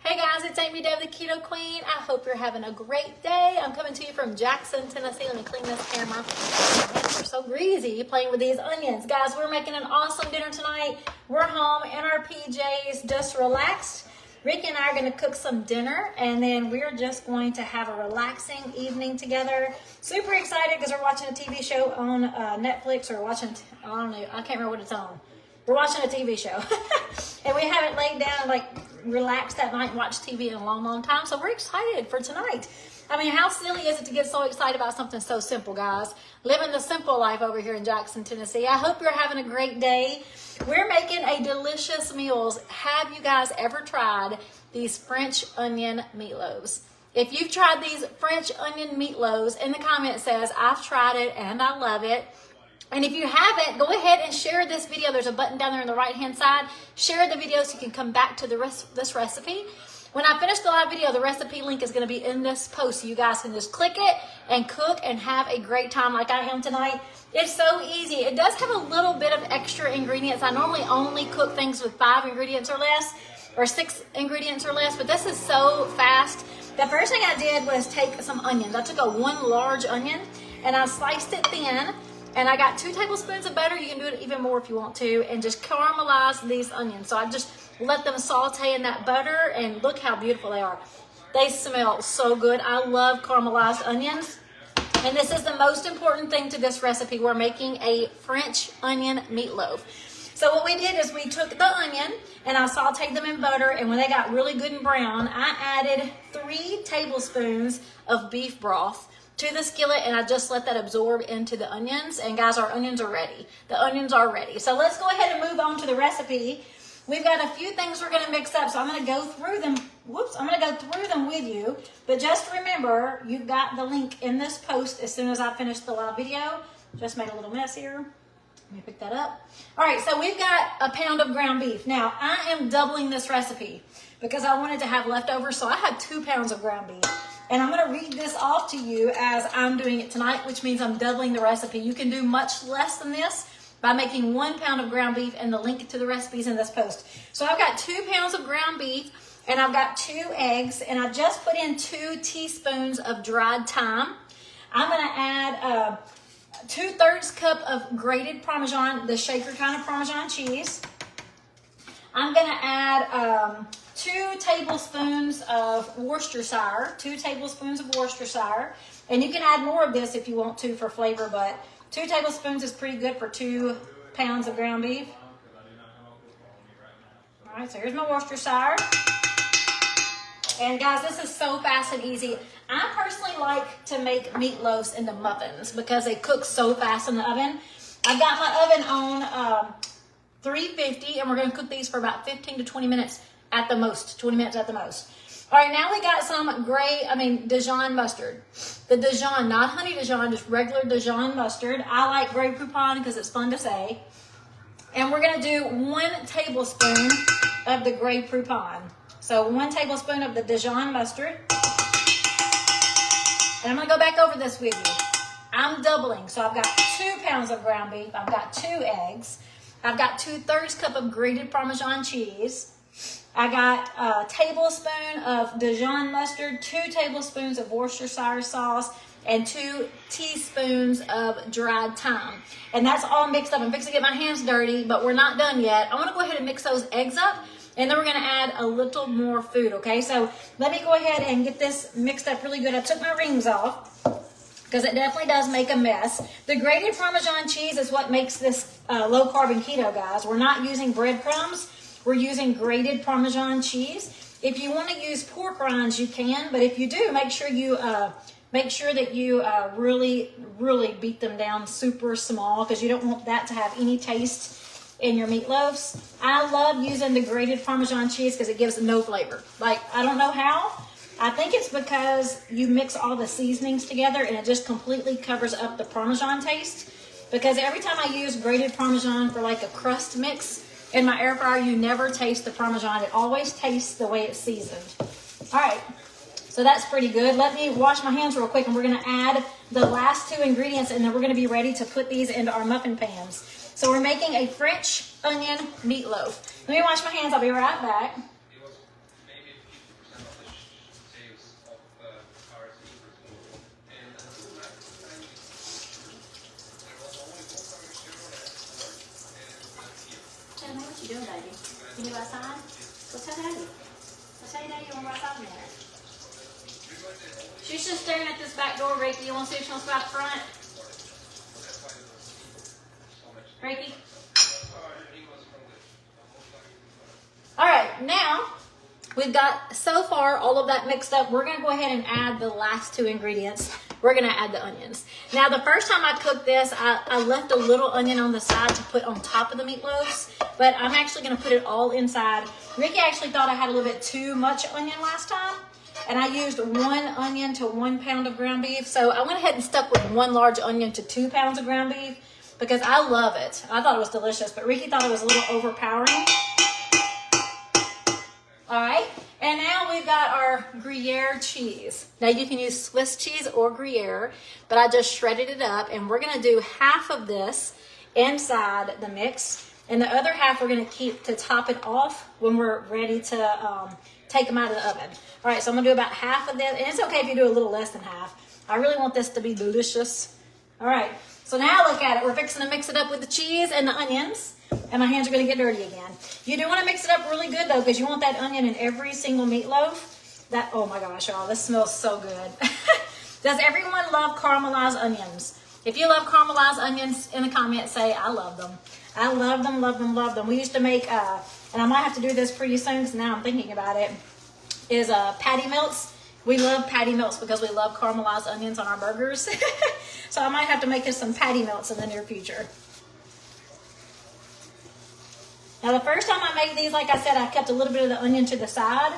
Hey guys, it's Amy Deb, the Keto Queen. I hope you're having a great day. I'm coming to you from Jackson, Tennessee. Let me clean this camera. My hands are so greasy playing with these onions. Guys, we're making an awesome dinner tonight. We're home in our PJs, just relaxed. Ricky and I are going to cook some dinner, and then we're just going to have a relaxing evening together. Super excited because we're watching a TV show on Netflix, or watching, I don't know, I can't remember what it's on. We're watching a TV show, and we haven't laid down and relaxed that night and watched TV in a long, long time. So we're excited for tonight. I mean, how silly is it to get so excited about something so simple, guys? Living the simple life over here in Jackson, Tennessee. I hope you're having a great day. We're making a delicious meals. Have you guys ever tried these French onion meatloaves? If you've tried these French onion meatloaves, in the comment says, I've tried it and I love it. And if you haven't, go ahead and share this video. There's a button down there on the right-hand side. Share the video so you can come back to this recipe. When I finish the live video, the recipe link is going to be in this post, so you guys can just click it and cook and have a great time like I am tonight. It's so easy. It does have a little bit of extra ingredients. I normally only cook things with 5 ingredients or less, or 6 ingredients or less, but this is so fast. The first thing I did was take some onions. I took a 1 large onion and I sliced it thin. And I got 2 tablespoons of butter. You can do it even more if you want to. And just caramelize these onions. So I just let them saute in that butter. And look how beautiful they are. They smell so good. I love caramelized onions. And this is the most important thing to this recipe. We're making a French onion meatloaf. So what we did is we took the onion and I sauteed them in butter. And when they got really good and brown, I added 3 tablespoons of beef broth to the skillet, and I just let that absorb into the onions. And guys, our onions are ready. The onions are ready. So let's go ahead and move on to the recipe. We've got a few things we're going to mix up, so I'm going to go through them. I'm going to go through them with you. But just remember, you've got the link in this post as soon as I finish the live video. Just made a little mess here. Let me pick that up. All right, so we've got a pound of ground beef. Now, I am doubling this recipe because I wanted to have leftovers, so I had 2 pounds of ground beef. And I'm going to read this off to you as I'm doing it tonight, which means I'm doubling the recipe. You can do much less than this by making 1 pound of ground beef, and the link to the recipes in this post. So I've got 2 pounds of ground beef, and I've got 2 eggs, and I've just put in 2 teaspoons of dried thyme. I'm going to add 2/3 cup of grated Parmesan, the shaker kind of Parmesan cheese. I'm going to add 2 tablespoons of Worcestershire, 2 tablespoons of Worcestershire. And you can add more of this if you want to for flavor, but 2 tablespoons is pretty good for 2 pounds of ground beef. All right, so here's my Worcestershire. And guys, this is so fast and easy. I personally like to make meatloafs into muffins because they cook so fast in the oven. I've got my oven on 350, and we're going to cook these for about 15 to 20 minutes at the most. 20 minutes at the most. All right, now we got some Dijon mustard. The Dijon, not honey Dijon, just regular Dijon mustard. I like Grey Poupon because it's fun to say. And we're going to do 1 tablespoon of the Grey Poupon. So 1 tablespoon of the Dijon mustard. And I'm going to go back over this with you. I'm doubling. So I've got 2 pounds of ground beef. I've got 2 eggs. I've got 2/3 cup of grated Parmesan cheese. I got a tablespoon of Dijon mustard, 2 tablespoons of Worcestershire sauce, and 2 teaspoons of dried thyme. And that's all mixed up. I'm fixing to get my hands dirty, but we're not done yet. I want to go ahead and mix those eggs up, and then we're going to add a little more food, okay? So let me go ahead and get this mixed up really good. I took my rings off because it definitely does make a mess. The grated Parmesan cheese is what makes this low-carb and keto, guys. We're not using breadcrumbs. We're using grated Parmesan cheese. If you want to use pork rinds, you can, but if you do, make sure that you really beat them down super small because you don't want that to have any taste in your meatloafs. I love using the grated Parmesan cheese because it gives no flavor. Like, I don't know how. I think it's because you mix all the seasonings together and it just completely covers up the Parmesan taste. Because every time I use grated Parmesan for like a crust mix in my air fryer, you never taste the Parmesan. It always tastes the way it's seasoned. All right, so that's pretty good. Let me wash my hands real quick, and we're going to add the last 2 ingredients, and then we're going to be ready to put these into our muffin pans. So we're making a French onion meatloaf. Let me wash my hands. I'll be right back. You doing, baby? Can you go outside? Go tell Daddy. Go tell Daddy you want to go outside in a minute. She's just staring at this back door, Ricky. You want to see if she wants to go out the front? Ricky? All right, now we've got so far all of that mixed up. We're going to go ahead and add the last two ingredients. We're going to add the onions. Now, the first time I cooked this, I left a little onion on the side to put on top of the meatloafs, but I'm actually going to put it all inside. Ricky actually thought I had a little bit too much onion last time, and I used 1 onion to 1 pound of ground beef. So I went ahead and stuck with 1 large onion to 2 pounds of ground beef because I love it. I thought it was delicious, but Ricky thought it was a little overpowering. All right, and now we've got our Gruyere cheese. Now you can use Swiss cheese or Gruyere, but I just shredded it up, and we're gonna do half of this inside the mix, and the other half we're gonna keep to top it off when we're ready to take them out of the oven. All right, so I'm gonna do about half of this, and it's okay if you do a little less than half. I really want this to be delicious. All right, so now look at it. We're fixing to mix it up with the cheese and the onions. And my hands are going to get dirty again. You do want to mix it up really good, though, because you want that onion in every single meatloaf. Oh, my gosh, y'all. This smells so good. Does everyone love caramelized onions? If you love caramelized onions, in the comments, say, I love them. I love them, love them, love them. We used to make, and I might have to do this pretty soon because now I'm thinking about it, is patty melts. We love patty melts because we love caramelized onions on our burgers. So I might have to make us some patty melts in the near future. Now, the first time I made these, like I said, I kept a little bit of the onion to the side.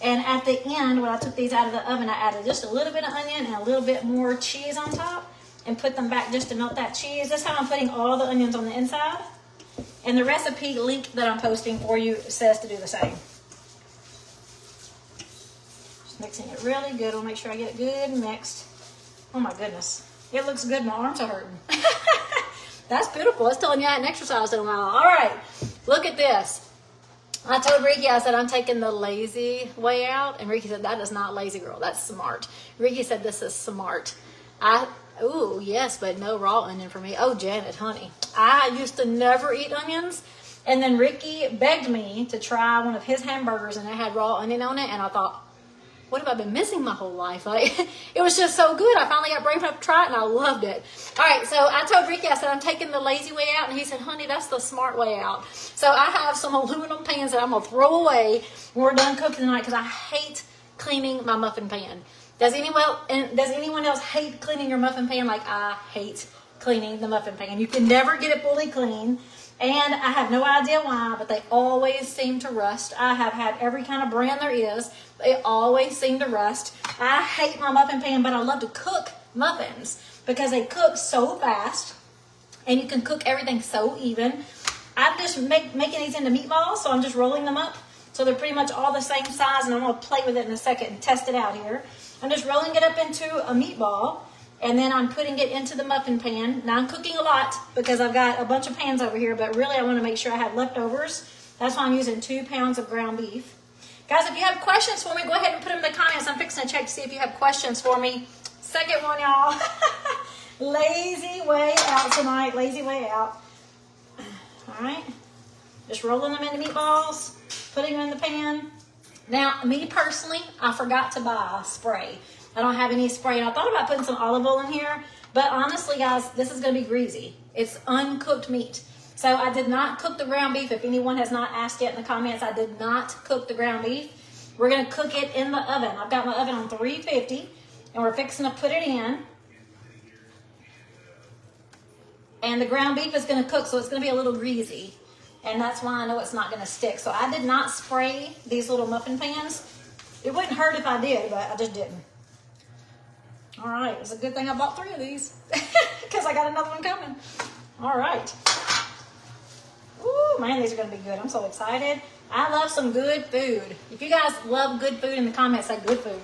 And at the end, when I took these out of the oven, I added just a little bit of onion and a little bit more cheese on top and put them back just to melt that cheese. This time I'm putting all the onions on the inside. And the recipe link that I'm posting for you says to do the same. Just mixing it really good. I'll make sure I get it good mixed. Oh, my goodness. It looks good. My arms are hurting. That's beautiful. It's telling you I hadn't exercised in a while. All right. Look at this. I told Ricky, I said, I'm taking the lazy way out. And Ricky said, that is not lazy, girl. That's smart. Ricky said, this is smart. Ooh, yes, but no raw onion for me. Oh, Janet, honey. I used to never eat onions. And then Ricky begged me to try one of his hamburgers, and it had raw onion on it. And I thought, what have I been missing my whole life? Like, it was just so good. I finally got brave enough to try it, and I loved it. All right, so I told Ricky, I said, I'm taking the lazy way out. And he said, honey, that's the smart way out. So I have some aluminum pans that I'm going to throw away when we're done cooking tonight because I hate cleaning my muffin pan. Does anyone else hate cleaning your muffin pan like I hate cleaning the muffin pan? You can never get it fully clean. And I have no idea why, but they always seem to rust. I have had every kind of brand there is. They always seem to rust. I hate my muffin pan, but I love to cook muffins because they cook so fast and you can cook everything so even. I'm just making these into meatballs, so I'm just rolling them up. So they're pretty much all the same size, and I'm going to play with it in a second and test it out here. I'm just rolling it up into a meatball. And then I'm putting it into the muffin pan. Now I'm cooking a lot because I've got a bunch of pans over here, but really I want to make sure I have leftovers. That's why I'm using 2 pounds of ground beef. Guys, if you have questions for me, go ahead and put them in the comments. I'm fixing to check to see if you have questions for me. Second one, y'all. Lazy way out tonight. Lazy way out. All right. Just rolling them into meatballs, putting them in the pan. Now, me personally, I forgot to buy spray. I don't have any spray. And I thought about putting some olive oil in here. But honestly, guys, this is going to be greasy. It's uncooked meat. So I did not cook the ground beef. If anyone has not asked yet in the comments, I did not cook the ground beef. We're going to cook it in the oven. I've got my oven on 350. And we're fixing to put it in. And the ground beef is going to cook, so it's going to be a little greasy. And that's why I know it's not going to stick. So I did not spray these little muffin pans. It wouldn't hurt if I did, but I just didn't. All right, it's a good thing I bought 3 of these because I got another one coming. All right. Ooh, man, these are going to be good. I'm so excited. I love some good food. If you guys love good food in the comments, say good food.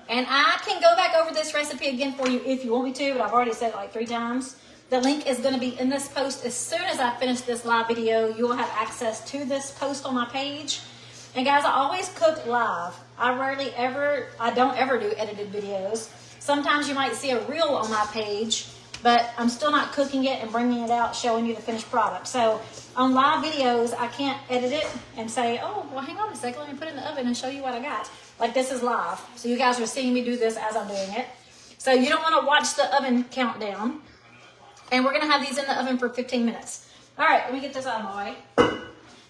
And I can go back over this recipe again for you if you want me to, but I've already said it like 3 times. The link is going to be in this post. As soon as I finish this live video, you will have access to this post on my page. And guys, I always cook live. I don't ever do edited videos. Sometimes you might see a reel on my page but I'm still not cooking it and bringing it out, showing you the finished product. So on live videos, I can't edit it and say, oh, well, hang on a second, let me put it in the oven and show you what I got. Like, this is live. So you guys are seeing me do this as I'm doing it. So you don't want to watch the oven countdown. And we're going to have these in the oven for 15 minutes. All right, let me get this out of my way.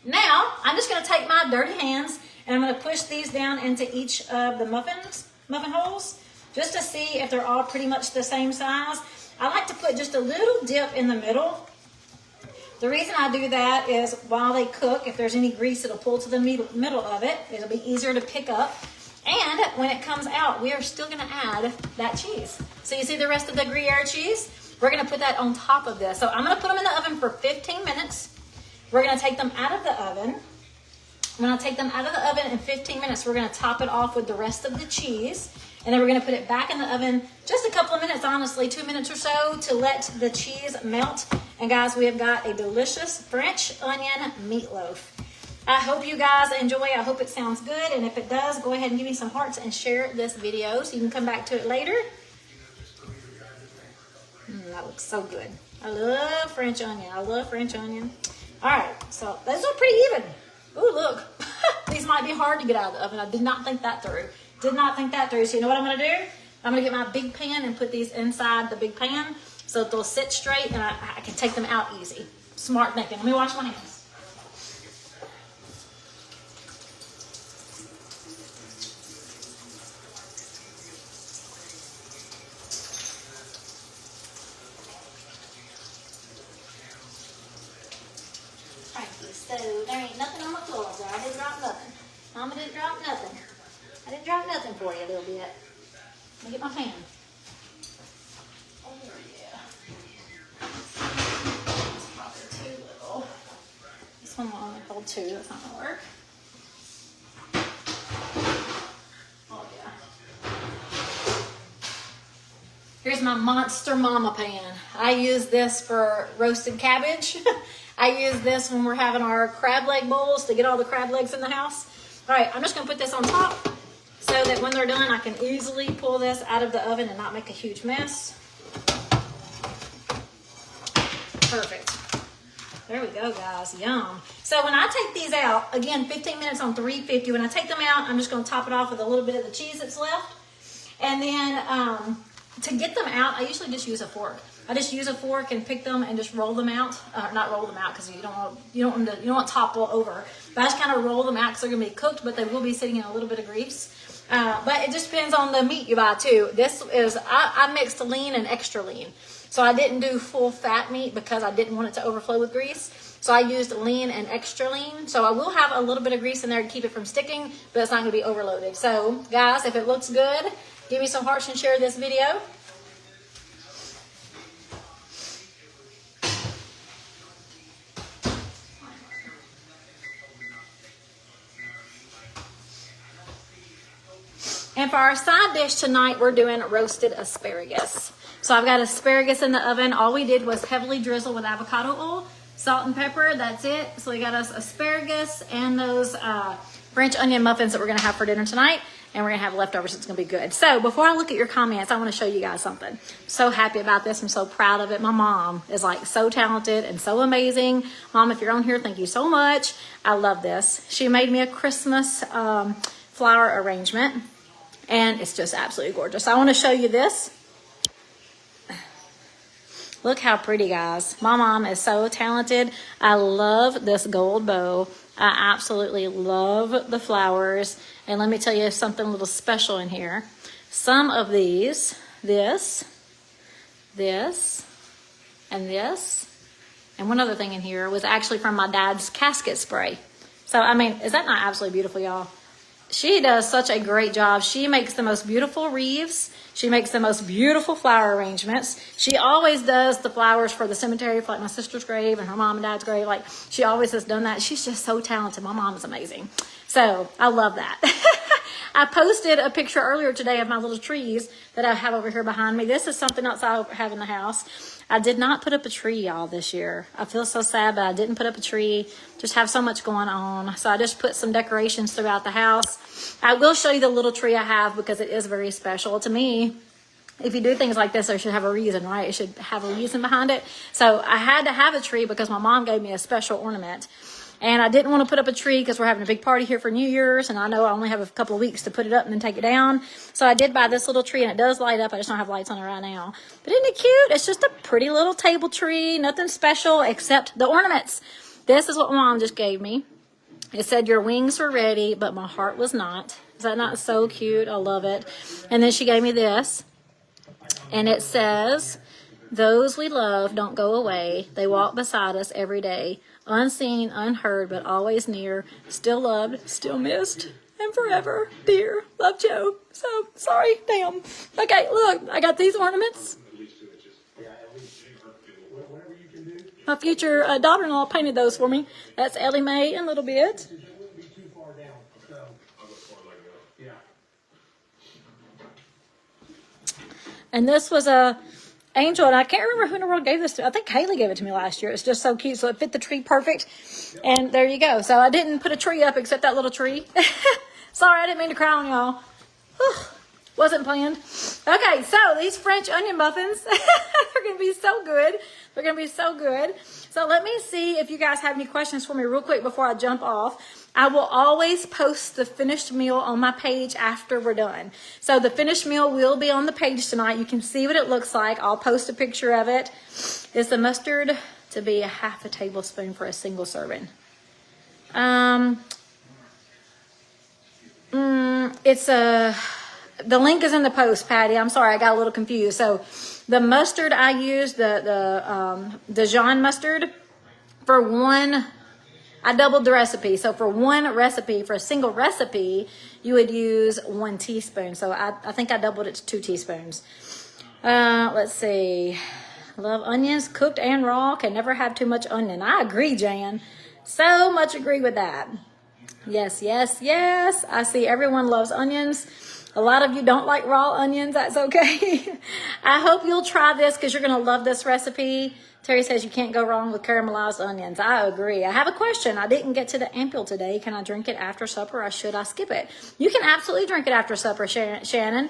Now, I'm just going to take my dirty hands and I'm going to push these down into each of the muffin holes just to see if they're all pretty much the same size. I like to put just a little dip in the middle. The reason I do that is while they cook, if there's any grease, it'll pull to the middle of it. It'll be easier to pick up. And when it comes out, we are still going to add that cheese. So you see the rest of the Gruyere cheese? We're going to put that on top of this. So I'm going to put them in the oven for 15 minutes. We're going to take them out of the oven. When I take them out of the oven in 15 minutes, we're going to top it off with the rest of the cheese. And then we're going to put it back in the oven just a couple of minutes, honestly, 2 minutes or so to let the cheese melt. And guys, we have got a delicious French onion meatloaf. I hope you guys enjoy. I hope it sounds good. And if it does, go ahead and give me some hearts and share this video so you can come back to it later. That looks so good. I love French onion. I love French onion. All right, so those are pretty even. Ooh, look. These might be hard to get out of the oven. I did not think that through. Did not think that through. So you know what I'm going to do? I'm going to get my big pan and put these inside the big pan so that they'll sit straight and I can take them out easy. Smart thinking. Let me wash my hands. So there ain't nothing on the floor, so I didn't drop nothing. Mama didn't drop nothing. I didn't drop nothing for you a little bit. Let me get my pan. Oh yeah. It's probably too little. This one will only hold 2. That's not gonna work. Oh yeah. Here's my Monster Mama pan. I use this for roasted cabbage. I use this when we're having our crab leg bowls to get all the crab legs in the house. All right, I'm just gonna put this on top so that when they're done, I can easily pull this out of the oven and not make a huge mess. Perfect. There we go, guys, yum. So when I take these out, again, 15 minutes on 350, when I take them out, I'm just gonna top it off with a little bit of the cheese that's left. And then to get them out, I usually just use a fork. I just use a fork and pick them and just roll them out. Not roll them out because you don't want to topple over. But I just kind of roll them out because they're gonna be cooked, but they will be sitting in a little bit of grease. But it just depends on the meat you buy too. This is I mixed lean and extra lean, so I didn't do full fat meat because I didn't want it to overflow with grease. So I used lean and extra lean. So I will have a little bit of grease in there to keep it from sticking, but it's not gonna be overloaded. So guys, if it looks good, give me some hearts and share this video. And for our side dish tonight, we're doing roasted asparagus. So I've got asparagus in the oven. All we did was heavily drizzle with avocado oil, salt and pepper. That's it. So we got us asparagus and those French onion muffins that we're going to have for dinner tonight. And we're going to have leftovers. It's going to be good. So before I look at your comments, I want to show you guys something. I'm so happy about this. I'm so proud of it. My mom is like so talented and so amazing. Mom, if you're on here, thank you so much. I love this. She made me a Christmas flower arrangement. And it's just absolutely gorgeous. I want to show you this. Look how pretty, guys. My mom is so talented. I love this gold bow. I absolutely love the flowers. And let me tell you something a little special in here. Some of these, this, and this, and one other thing in here was actually from my dad's casket spray. So, I mean, is that not absolutely beautiful, y'all? She does such a great job. She makes the most beautiful wreaths. She makes the most beautiful flower arrangements. She always does the flowers for the cemetery, for like my sister's grave and her mom and dad's grave. Like, she always has done that. She's just so talented. My mom is amazing. So I love that. I posted a picture earlier today of my little trees that I have over here behind me. This is something else I have in the house. I did not put up a tree, y'all, this year. I feel so sad, but I didn't put up a tree. Just have so much going on. So I just put some decorations throughout the house. I will show you the little tree I have because it is very special to me. if you do things like this, there should have a reason, right? It should have a reason behind it. So I had to have a tree because my mom gave me a special ornament. And I didn't want to put up a tree because we're having a big party here for New Year's. And I know I only have a couple of weeks to put it up and then take it down. So I did buy this little tree, and it does light up. I just don't have lights on it right now. But isn't it cute? It's just a pretty little table tree. Nothing special except the ornaments. This is what my mom just gave me. It said your wings were ready, but my heart was not. Is that not so cute? I love it. And then she gave me this. And it says, those we love don't go away. They walk beside us every day. Unseen, unheard, but always near. Still loved, still missed, and forever dear. Love, Joe. So, sorry, damn. Okay, look, I got these ornaments. My future daughter-in-law painted those for me. That's Ellie Mae in a little bit. And this was a angel, and I can't remember who in the world gave this to. I think Haley gave it to me last year. It's just so cute, so it fit the tree perfect. And there you go. So I didn't put a tree up except that little tree. Sorry, I didn't mean to cry on y'all. Wasn't planned. Okay, so these French onion muffins, they're going to be so good. They're going to be so good. So let me see if you guys have any questions for me real quick before I jump off. I will always post the finished meal on my page after we're done. So the finished meal will be on the page tonight. You can see what it looks like. I'll post a picture of it. Is the mustard to be a half a tablespoon for a single serving? The link is in the post, Patty. I'm sorry, I got a little confused. So the mustard I use, the Dijon mustard, for one, I doubled the recipe. So for one recipe, for a single recipe, you would use 1 teaspoon. So I think I doubled it to 2 teaspoons. Let's see. Love onions, cooked and raw. Can never have too much onion. I agree, Jan. So much agree with that. Yes, yes, yes. I see everyone loves onions. A lot of you don't like raw onions. That's okay. I hope you'll try this because you're going to love this recipe. Terry says you can't go wrong with caramelized onions. I agree. I have a question. I didn't get to the ampoule today. Can I drink it after supper or should I skip it? You can absolutely drink it after supper, Shannon.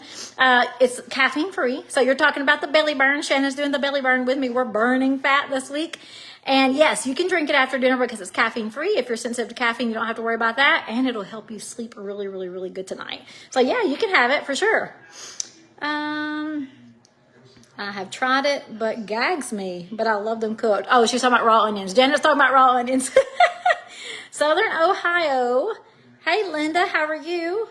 It's caffeine free. So you're talking about the belly burn. Shannon's doing the belly burn with me. We're burning fat this week. And yes, you can drink it after dinner because it's caffeine free. If you're sensitive to caffeine, you don't have to worry about that. And it'll help you sleep really, really, really good tonight. So yeah, you can have it for sure. I have tried it, but gags me. But I love them cooked. Oh, she's talking about raw onions. Janet's talking about raw onions. Southern Ohio. Hey, Linda, how are you?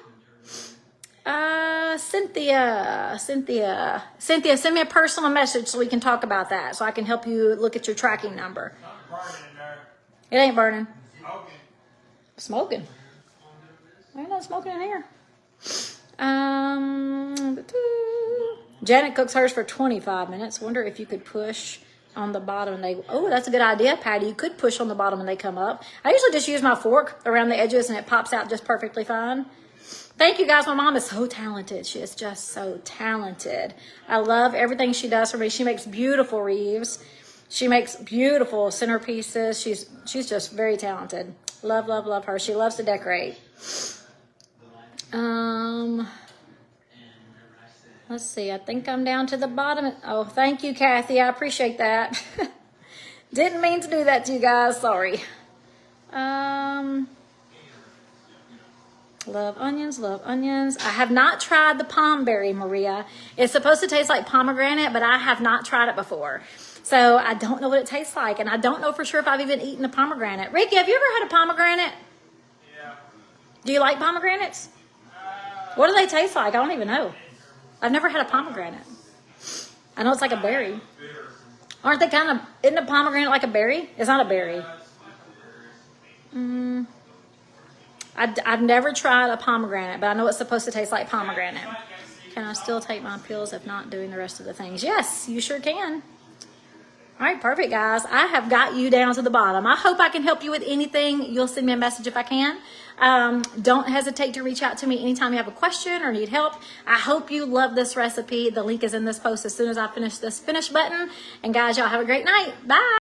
Cynthia, send me a personal message so we can talk about that. So I can help you look at your tracking number. It ain't burning. Smoking. Ain't no smoking in here. Janet cooks hers for 25 minutes. Wonder if you could push on the bottom and they, oh, that's a good idea, Patty. You could push on the bottom and they come up. I usually just use my fork around the edges and it pops out just perfectly fine. Thank you guys. My mom is so talented. She is just so talented. I love everything she does for me. She makes beautiful wreaths. She makes beautiful centerpieces. She's just very talented. Love, love, love her. She loves to decorate. Let's see. I think I'm down to the bottom. Oh, thank you, Kathy. I appreciate that. Didn't mean to do that to you guys. Sorry. Love onions, love onions. I have not tried the palm berry, Maria. It's supposed to taste like pomegranate, but I have not tried it before. So I don't know what it tastes like, and I don't know for sure if I've even eaten a pomegranate. Ricky, have you ever had a pomegranate? Yeah. Do you like pomegranates? What do they taste like? I don't even know. I've never had a pomegranate. I know it's like a berry. Aren't they kind of, isn't a pomegranate like a berry? It's not a berry. I've never tried a pomegranate, but I know it's supposed to taste like pomegranate. Can I still take my pills if not doing the rest of the things? Yes, you sure can. All right, perfect, guys. I have got you down to the bottom. I hope I can help you with anything. You'll send me a message if I can. Don't hesitate to reach out to me anytime you have a question or need help. I hope you love this recipe. The link is in this post as soon as I finish this finish button. And guys, y'all have a great night. Bye.